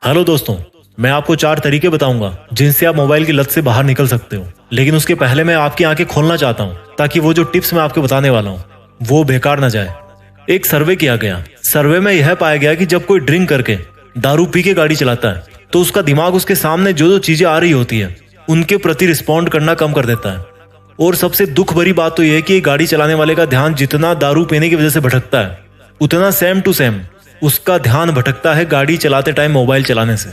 Hello दोस्तों, मैं आपको 4 तरीके बताऊंगा जिनसे आप मोबाइल की लत से बाहर निकल सकते हो। लेकिन उसके पहले मैं आपकी आंखें खोलना चाहता हूं ताकि वो जो टिप्स मैं आपको बताने वाला हूं वो बेकार ना जाए। एक सर्वे किया गया। सर्वे में यह पाया गया कि जब कोई ड्रिंक करके दारू पी के गाड़ी चलाता है तो उसका दिमाग उसके सामने जो जो चीजें आ रही होती है उनके प्रति रिस्पॉन्ड करना कम कर देता है। और सबसे दुख भरी बात तो यह है कि गाड़ी चलाने वाले का ध्यान जितना दारू पीने की वजह से भटकता है उतना सेम टू सेम उसका ध्यान भटकता है गाड़ी चलाते टाइम मोबाइल चलाने से।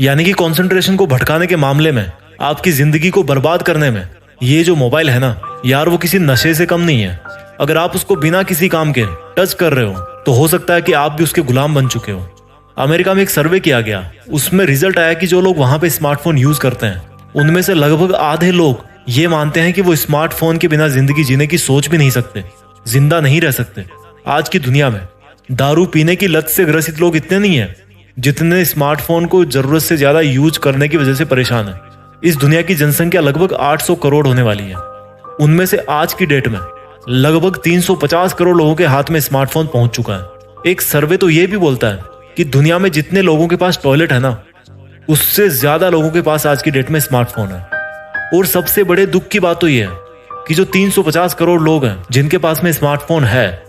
यानी कि कंसंट्रेशन को भटकाने के मामले में, आपकी जिंदगी को बर्बाद करने में ये जो मोबाइल है ना यार, वो किसी नशे से कम नहीं है। अगर आप उसको बिना किसी काम के टच कर रहे हो तो हो सकता है कि आप भी उसके गुलाम बन चुके हो। अमेरिका में एक सर्वे किया गया, उसमें रिजल्ट आया कि जो लोग वहां पे स्मार्टफोन यूज करते हैं उनमें से लगभग आधे लोग ये मानते हैं कि वो स्मार्टफोन के बिना जिंदगी जीने की सोच भी नहीं सकते, जिंदा नहीं रह सकते। आज की दुनिया में दारू पीने की लत से ग्रसित लोग इतने नहीं है जितने स्मार्टफोन को जरूरत से ज्यादा यूज करने की वजह से परेशान है। इस दुनिया की जनसंख्या लगभग 800 करोड़ होने वाली है। उनमें से आज की डेट में लगभग 350 करोड़ लोगों के हाथ में स्मार्टफोन पहुंच चुका है। एक सर्वे तो ये भी बोलता है कि दुनिया में जितने लोगों के पास टॉयलेट है ना, उससे ज्यादा लोगों के पास आज की डेट में स्मार्टफोन है। और सबसे बड़े दुख की बात तो यह है कि जो 350 करोड़ लोग हैं जिनके पास में स्मार्टफोन है,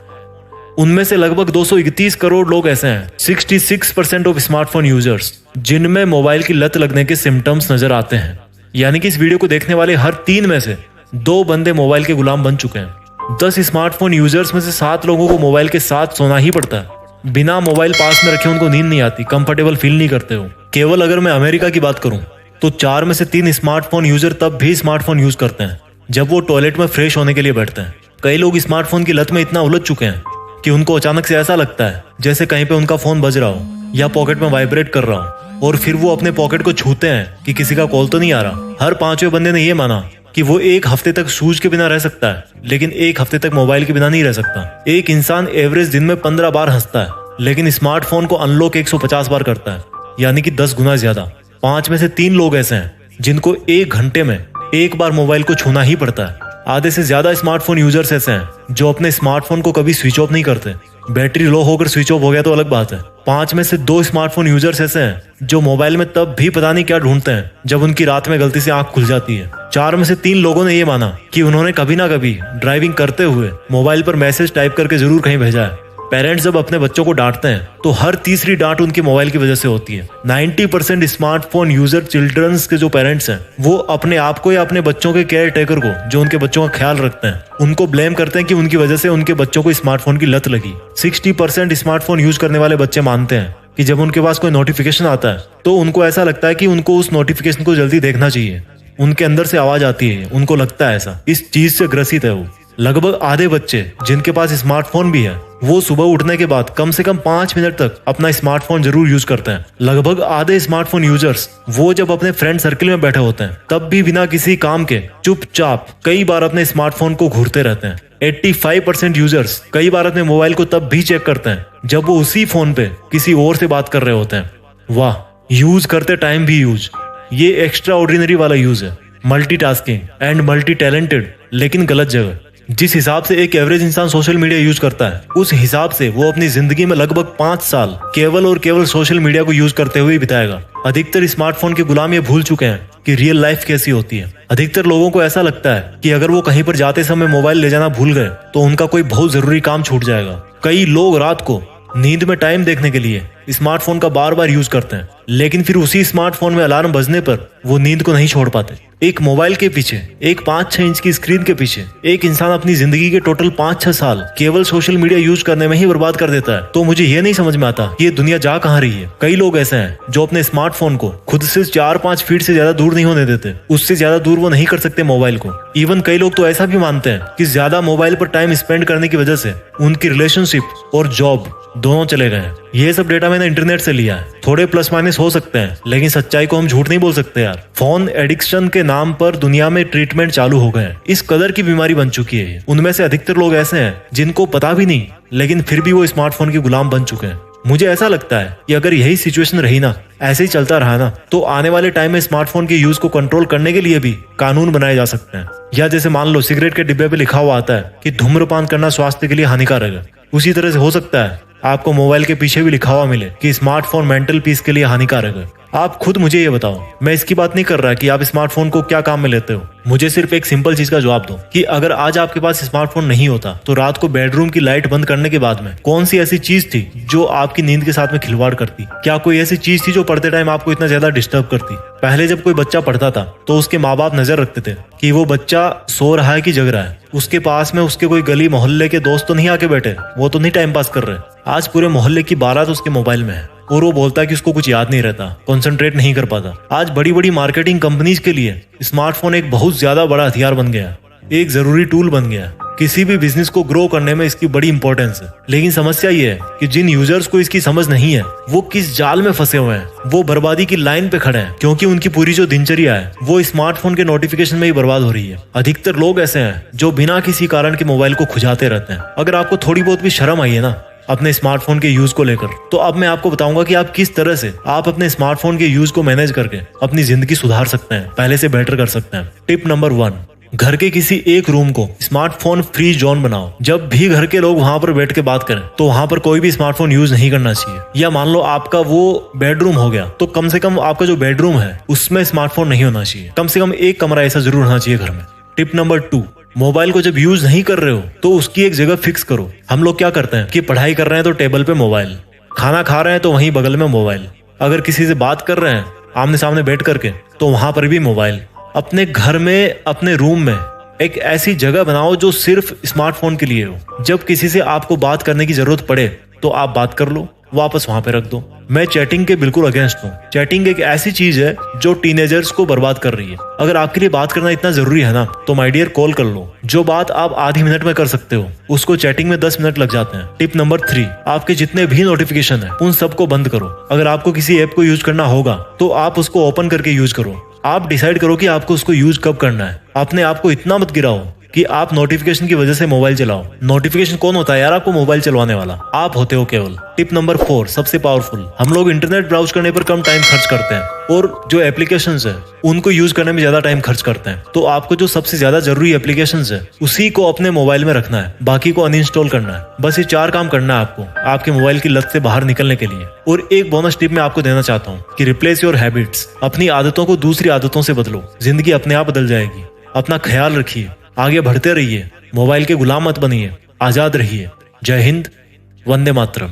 उनमें से लगभग 231 करोड़ लोग ऐसे हैं, 66% ऑफ स्मार्टफोन यूजर्स, जिनमें मोबाइल की लत लगने के सिम्टम्स नजर आते हैं। यानी कि इस वीडियो को देखने वाले हर 3 में से 2 बंदे मोबाइल के गुलाम बन चुके हैं। 10 स्मार्टफोन यूजर्स में से 7 लोगों को मोबाइल के साथ सोना ही पड़ता है। बिना मोबाइल पास में रखे उनको नींद नहीं आती, कंफर्टेबल फील नहीं करते हो। केवल अगर मैं अमेरिका की बात करूं तो 4 में से 3 स्मार्टफोन यूजर तब भी स्मार्टफोन यूज करते हैं जब वो टॉयलेट में फ्रेश होने के लिए बैठते हैं। कई लोग स्मार्टफोन की लत में इतना उलझ चुके हैं कि उनको अचानक से ऐसा लगता है जैसे कहीं पे उनका फोन बज रहा हो या पॉकेट में वाइब्रेट कर रहा हो, और फिर वो अपने पॉकेट को छूते हैं कि किसी का कॉल तो नहीं आ रहा। हर 5वें बंदे ने ये माना कि वो एक हफ्ते तक शूज के बिना रह सकता है, लेकिन एक हफ्ते तक मोबाइल के बिना नहीं रह सकता। एक इंसान एवरेज दिन में 15 बार हंसता है, लेकिन स्मार्टफोन को अनलॉक 150 बार करता है, यानी कि 10 गुना ज्यादा। 5 में से 3 लोग ऐसे हैं जिनको 1 घंटे में 1 बार मोबाइल को छूना ही पड़ता है। आधे से ज्यादा स्मार्टफोन यूजर्स ऐसे हैं जो अपने स्मार्टफोन को कभी स्विच ऑफ नहीं करते। बैटरी लो होकर स्विच ऑफ हो गया तो अलग बात है। 5 में से 2 स्मार्टफोन यूजर्स ऐसे हैं जो मोबाइल में तब भी पता नहीं क्या ढूंढते हैं जब उनकी रात में गलती से आंख खुल जाती है। 4 में से 3 लोगों ने ये माना कि उन्होंने कभी ना कभी ड्राइविंग करते हुए मोबाइल पर मैसेज टाइप करके जरूर कहीं भेजा है। पेरेंट्स जब अपने बच्चों को डांटते हैं तो हर तीसरी डांट उनके मोबाइल की वजह से होती है। 90% स्मार्टफोन यूजर चिल्ड्रंस के जो पेरेंट्स हैं वो अपने आप को या अपने बच्चों के केयर टेकर को, जो उनके बच्चों का ख्याल रखते हैं, उनको ब्लेम करते हैं कि उनकी वजह से उनके बच्चों को स्मार्टफोन की लत लगी। 60% स्मार्टफोन यूज करने वाले बच्चे मानते हैं कि जब उनके पास कोई नोटिफिकेशन आता है तो उनको ऐसा लगता है कि उनको उस नोटिफिकेशन को जल्दी देखना चाहिए। उनके अंदर से आवाज आती है, उनको लगता है ऐसा। इस चीज से ग्रसित है वो। लगभग आधे बच्चे जिनके पास स्मार्टफोन भी है वो सुबह उठने के बाद कम से कम 5 मिनट तक अपना स्मार्टफोन जरूर यूज करते हैं। लगभग आधे स्मार्टफोन यूजर्स वो जब अपने फ्रेंड सर्किल में बैठे होते हैं तब भी बिना किसी काम के चुपचाप कई बार अपने स्मार्टफोन को घूरते रहते हैं। 85% यूजर्स कई बार अपने मोबाइल को तब भी चेक करते हैं जब वो उसी फोन पे किसी और से बात कर रहे होते हैं। वाह, यूज करते टाइम भी यूज, ये एक्स्ट्रा ऑर्डिनरी वाला यूज है। मल्टीटास्किंग एंड मल्टी टैलेंटेड, लेकिन गलत जगह। जिस हिसाब से एक एवरेज इंसान सोशल मीडिया यूज करता है उस हिसाब से वो अपनी जिंदगी में लगभग 5 साल केवल और केवल सोशल मीडिया को यूज करते हुए बिताएगा। अधिकतर स्मार्टफोन के गुलाम ये भूल चुके हैं कि रियल लाइफ कैसी होती है। अधिकतर लोगों को ऐसा लगता है कि अगर वो कहीं पर जाते समय मोबाइल ले जाना भूल गए तो उनका कोई बहुत जरूरी काम छूट जाएगा। कई लोग रात को नींद में टाइम देखने के लिए स्मार्टफोन का बार बार यूज करते हैं, लेकिन फिर उसी स्मार्टफोन में अलार्म बजने पर वो नींद को नहीं छोड़ पाते। एक मोबाइल के पीछे, एक 5-6 इंच की स्क्रीन के पीछे एक इंसान अपनी जिंदगी के टोटल 5-6 साल केवल सोशल मीडिया यूज करने में ही बर्बाद कर देता है। तो मुझे ये नहीं समझ में आता कि ये दुनिया जा कहाँ रही है। कई लोग ऐसे हैं जो अपने स्मार्टफोन को खुद से 4-5 फीट से ज्यादा दूर नहीं होने देते, उससे ज्यादा दूर वो नहीं कर सकते मोबाइल को। इवन कई लोग तो ऐसा भी मानते हैं कि ज्यादा मोबाइल पर टाइम स्पेंड करने की वजह से उनकी रिलेशनशिप और जॉब दोनों चले गए हैं। ये सब डेटा मैंने इंटरनेट से लिया है। थोड़े प्लस माइनस हो सकते हैं, लेकिन सच्चाई को हम झूठ नहीं बोल सकते यार। फोन एडिक्शन के नाम पर दुनिया में ट्रीटमेंट चालू हो गए हैं। इस कदर की बीमारी बन चुकी है। उनमें से अधिकतर लोग ऐसे हैं जिनको पता भी नहीं, लेकिन फिर भी वो स्मार्टफोन के गुलाम बन चुके हैं। मुझे ऐसा लगता है कि अगर यही सिचुएशन रही ना, ऐसे ही चलता रहा ना, तो आने वाले टाइम में स्मार्टफोन के यूज को कंट्रोल करने के लिए भी कानून बनाए जा सकते हैं। या जैसे मान लो सिगरेट के डिब्बे पे लिखा हुआ आता है कि धूम्रपान करना स्वास्थ्य के लिए हानिकारक है, उसी तरह से हो सकता है आपको मोबाइल के पीछे भी लिखा हुआ मिले कि स्मार्टफोन मेंटल पीस के लिए हानिकारक है। आप खुद मुझे ये बताओ, मैं इसकी बात नहीं कर रहा कि आप स्मार्टफोन को क्या काम में लेते हो। मुझे सिर्फ एक सिंपल चीज का जवाब दो कि अगर आज आपके पास स्मार्टफोन नहीं होता तो रात को बेडरूम की लाइट बंद करने के बाद में कौन सी ऐसी चीज थी जो आपकी नींद के साथ में खिलवाड़ करती? क्या कोई ऐसी चीज थी जो पढ़ते टाइम आपको इतना ज्यादा डिस्टर्ब करती? पहले जब कोई बच्चा पढ़ता था तो उसके माँ बाप नजर रखते थे कि वो बच्चा सो रहा है कि जग रहा है, उसके पास में उसके कोई गली मोहल्ले के दोस्त तो नहीं आके बैठे, वो तो नहीं टाइम पास कर रहे। आज पूरे मोहल्ले की बारात उसके मोबाइल में है और वो बोलता है कि उसको कुछ याद नहीं रहता, कंसंट्रेट नहीं कर पाता। आज बड़ी बड़ी मार्केटिंग कंपनीज के लिए स्मार्टफोन एक बहुत ज्यादा बड़ा हथियार बन गया, एक जरूरी टूल बन गया। किसी भी बिजनेस को ग्रो करने में इसकी बड़ी इंपॉर्टेंस है। लेकिन समस्या ये है कि जिन यूजर्स को इसकी समझ नहीं है वो किस जाल में फंसे हुए हैं, वो बर्बादी की लाइन पे खड़े हैं, क्योंकि उनकी पूरी जो दिनचर्या है वो स्मार्टफोन के नोटिफिकेशन में ही बर्बाद हो रही है। अधिकतर लोग ऐसे हैं जो बिना किसी कारण के मोबाइल को खुजाते रहते हैं। अगर आपको थोड़ी बहुत भी शर्म आई है ना अपने स्मार्टफोन के यूज को लेकर, तो अब मैं आपको बताऊंगा कि आप किस तरह से आप अपने स्मार्टफोन के यूज को मैनेज करके अपनी जिंदगी सुधार सकते हैं, पहले से बेटर कर सकते हैं। टिप नंबर 1, घर के किसी एक रूम को स्मार्टफोन फ्री जोन बनाओ। जब भी घर के लोग वहां पर बैठ के बात करें तो वहां पर कोई भी स्मार्टफोन यूज नहीं करना चाहिए। या मान लो आपका वो बेडरूम हो गया तो कम से कम आपका जो बेडरूम है उसमें स्मार्टफोन नहीं होना चाहिए। कम से कम एक कमरा ऐसा जरूर होना चाहिए घर में। टिप नंबर 2, मोबाइल को जब यूज नहीं कर रहे हो तो उसकी एक जगह फिक्स करो। हम लोग क्या करते हैं कि पढ़ाई कर रहे हैं तो टेबल पे मोबाइल, खाना खा रहे हैं तो वहीं बगल में मोबाइल, अगर किसी से बात कर रहे हैं आमने सामने बैठ करके तो वहां पर भी मोबाइल। अपने घर में अपने रूम में एक ऐसी जगह बनाओ जो सिर्फ स्मार्टफोन के लिए हो। जब किसी से आपको बात करने की जरूरत पड़े तो आप बात कर लो, वापस वहां पे रख दो। मैं चैटिंग के बिल्कुल अगेंस्ट हूँ। चैटिंग एक ऐसी चीज है जो टीनेजर्स को बर्बाद कर रही है। अगर आपके लिए बात करना इतना जरूरी है ना तो माय डियर कॉल कर लो। जो बात आप आधी मिनट में कर सकते हो उसको चैटिंग में 10 मिनट लग जाते हैं। टिप नंबर 3, आपके जितने भी नोटिफिकेशन है उन सबको बंद करो। अगर आपको किसी ऐप को यूज करना होगा तो आप उसको ओपन करके यूज करो। आप डिसाइड करो कि आपको उसको यूज कब करना है। अपने आप को इतना मत गिराओ कि आप नोटिफिकेशन की वजह से मोबाइल चलाओ। नोटिफिकेशन कौन होता है यार आपको मोबाइल चलवाने वाला? आप होते हो केवल। टिप नंबर 4, सबसे पावरफुल, हम लोग इंटरनेट ब्राउज करने पर कम टाइम खर्च करते हैं और जो एप्लीकेशंस है उनको यूज करने में ज्यादा टाइम खर्च करते हैं। तो आपको जो सबसे ज्यादा जरूरी एप्लीकेशंस है उसी को अपने मोबाइल में रखना है, बाकी को अनइंस्टॉल करना है। बस ये 4 काम करना है आपको आपके मोबाइल की लत से बाहर निकलने के लिए। और एक बोनस टिप मैं आपको देना चाहता हूँ कि रिप्लेस योर हैबिट्स। अपनी आदतों को दूसरी आदतों से बदलो, जिंदगी अपने आप बदल जाएगी। अपना ख्याल रखिए, आगे बढ़ते रहिए, मोबाइल के गुलाम मत बनिए, आजाद रहिए। जय हिंद, वंदे मातरम।